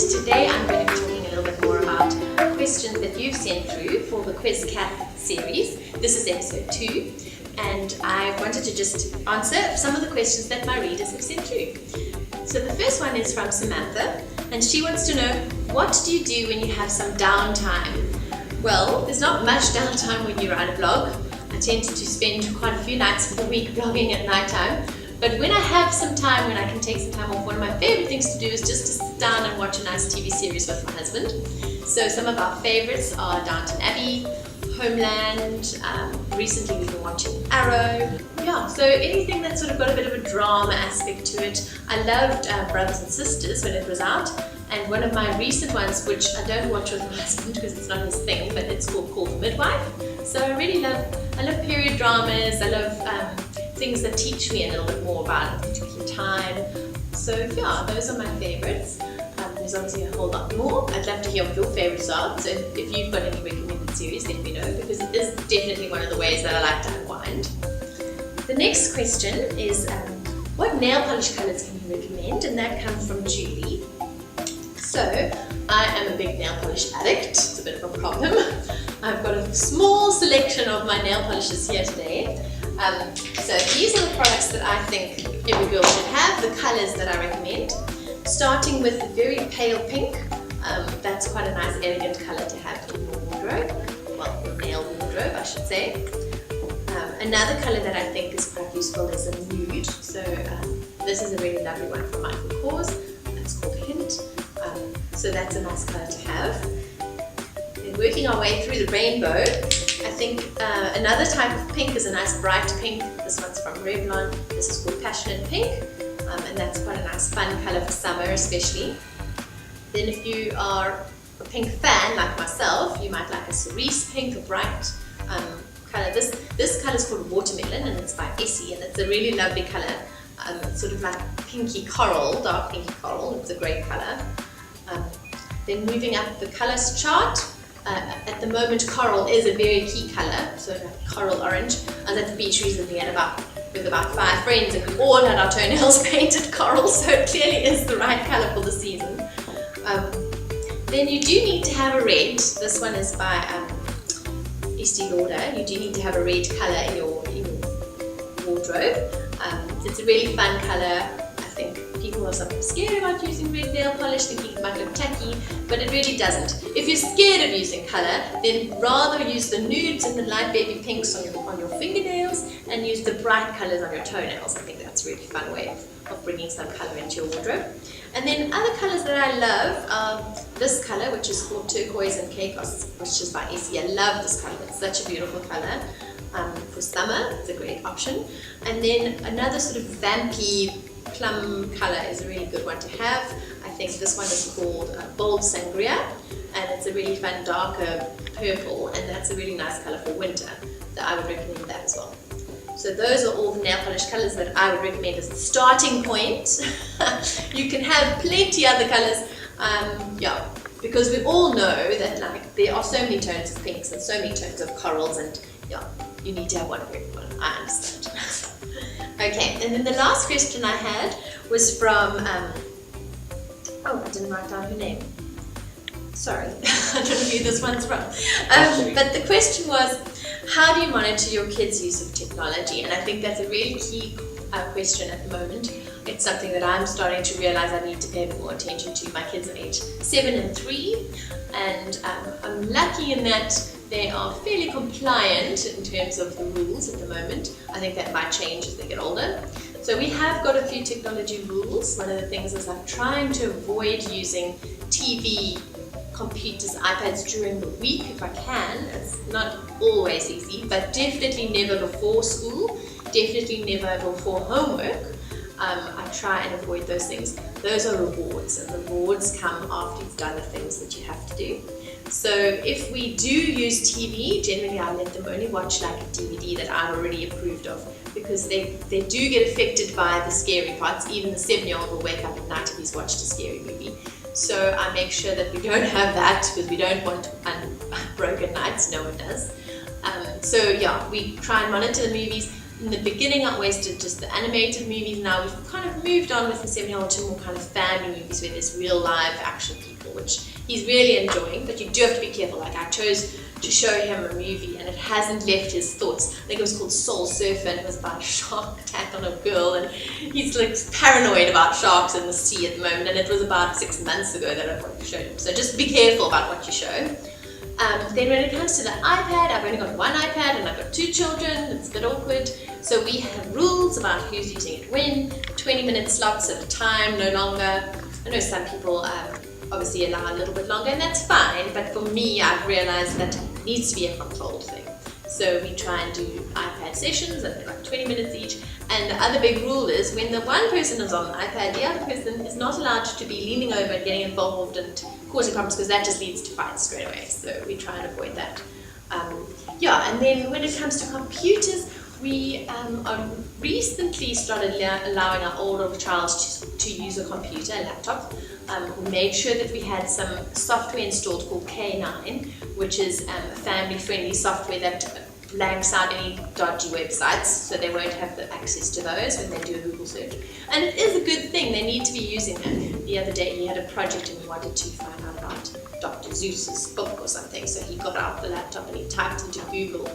today I'm going to be talking a little bit more about questions that you've sent through for the Quiz Cat series. This is episode 2, and I wanted to just answer some of the questions that my readers have sent through. So the first one is from Samantha, and she wants to know, what do you do when you have some downtime? Well, there's not much downtime when you write a blog. I tend to spend quite a few nights of the week blogging at night time. But when I have some time, when I can take some time off, one of my favorite things to do is just to sit down and watch a nice TV series with my husband. So some of our favorites are Downton Abbey, Homeland, recently we've been watching Arrow. Yeah, so anything that's sort of got a bit of a drama aspect to it. I loved Brothers and Sisters when it was out. And one of my recent ones, which I don't watch with my husband because it's not his thing, but it's called The Midwife. So I love period dramas. I love things that teach me a little bit more about a particular time. So yeah, those are my favorites. There's obviously a whole lot more. I'd love to hear what your favorites are. So if you've got any recommended series, let me know, because it is definitely one of the ways that I like to unwind. The next question is, what nail polish colours can you recommend? And that comes from Julie. So I am a big nail polish addict. It's a bit of a problem. I've got a small selection of my nail polishes here today. So these are the products that I think every girl should have, the colours that I recommend. Starting with the very pale pink. That's quite a nice elegant colour to have in your wardrobe. Well, your nail wardrobe, I should say. Another colour that I think is quite useful is a nude. So this is a really lovely one from Michael Kors. It's called Hint. So that's a nice colour to have. And working our way through the rainbow, I think another type of pink is a nice bright pink. This one's from Revlon. This is called Passionate Pink, and that's quite a nice fun colour for summer especially. Then if you are a pink fan like myself, you might like a cerise pink, a bright colour. This colour is called Watermelon, and it's by Essie, and it's a really lovely colour. It's sort of like pinky coral, dark pinky coral. It's a great colour. Then moving up the colours chart, at the moment coral is a very key colour, so like coral orange. I was at the beach recently with about 5 friends, and we all had our toenails painted coral, so it clearly is the right colour for the season. Then you do need to have a red. This one is by Estee Lauder. You do need to have a red colour in your wardrobe. It's a really fun colour. I think people are sometimes scared about using red nail polish, thinking it might look tacky, but it really doesn't. If you're scared of using colour, then rather use the nudes and the light baby pinks on your fingernails and use the bright colours on your toenails. I think that's a really fun way of bringing some colour into your wardrobe. And then other colours that I love are this colour, which is called Turquoise and Chaos, which is by Essie. I love this colour. It's such a beautiful colour. For summer, it's a great option. And then another sort of vampy plum colour is a really good one to have. I think this one is called Bold Sangria, and it's a really fun darker purple, and that's a really nice colour for winter. So I would recommend that as well. So those are all the nail polish colours that I would recommend as the starting point. You can have plenty other colours, yeah, because we all know that like there are so many tones of pinks and so many tones of corals, and yeah, you need to have one for everyone. I understand. Okay, and then the last question I had was from, oh, I didn't write down her name. Sorry, I don't know who this one's from. But the question was, how do you monitor your kids' use of technology? And I think that's a really key question at the moment. It's something that I'm starting to realize I need to pay more attention to. My kids are aged 7 and 3, and I'm lucky in that they are fairly compliant in terms of the rules at the moment. I think that might change as they get older. So we have got a few technology rules. One of the things is I'm trying to avoid using TV, computers, iPads during the week if I can. It's not always easy, but definitely never before school, definitely never before homework. I try and avoid those things. Those are rewards, and rewards come after you've done the things that you have to do. So if we do use TV, generally I let them only watch like a DVD that I've already approved of, because they do get affected by the scary parts. Even the 7-year-old will wake up at night if he's watched a scary movie. So I make sure that we don't have that, because we don't want broken nights, no one does. So yeah, we try and monitor the movies. in the beginning I always did just the animated movies. Now we've kind of moved on with the 7-year-old to more kind of family movies where there's real live action people, which he's really enjoying, but you do have to be careful. Like I chose to show him a movie and it hasn't left his thoughts. I think it was called Soul Surfer and it was about a shark attack on a girl, and he's like paranoid about sharks in the sea at the moment, and it was about 6 months ago that I showed him. So just be careful about what you show. Then when it comes to the iPad, I've only got one iPad and I've got 2 children, it's a bit awkward. So we have rules about who's using it when, 20-minute slots at a time, no longer. I know some people obviously allow a little bit longer, and that's fine, but for me, I've realized that it needs to be a controlled thing. So we try and do iPad sessions at like 20 minutes each. And the other big rule is when the one person is on the iPad, the other person is not allowed to be leaning over and getting involved and causing problems, because that just leads to fights straight away. So we try and avoid that. And then when it comes to computers, we recently started allowing our older child to use a computer, a laptop. We made sure that we had some software installed called K9, which is a family-friendly software that blanks out any dodgy websites, so they won't have the access to those when they do a Google search. And it is a good thing, they need to be using it. The other day he had a project and we wanted to find out about Dr. Seuss's book or something, so he got out the laptop and he typed into Google.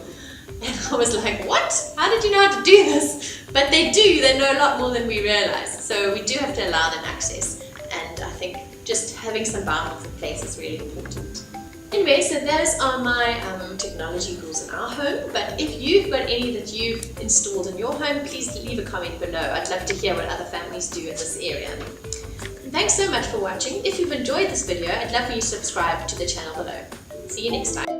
And I was like, what? How did you know how to do this? But they do, they know a lot more than we realize. So we do have to allow them access. And I think just having some boundaries in place is really important. Anyway, so those are my technology rules in our home. But if you've got any that you've installed in your home, please leave a comment below. I'd love to hear what other families do in this area. And thanks so much for watching. If you've enjoyed this video, I'd love for you to subscribe to the channel below. See you next time.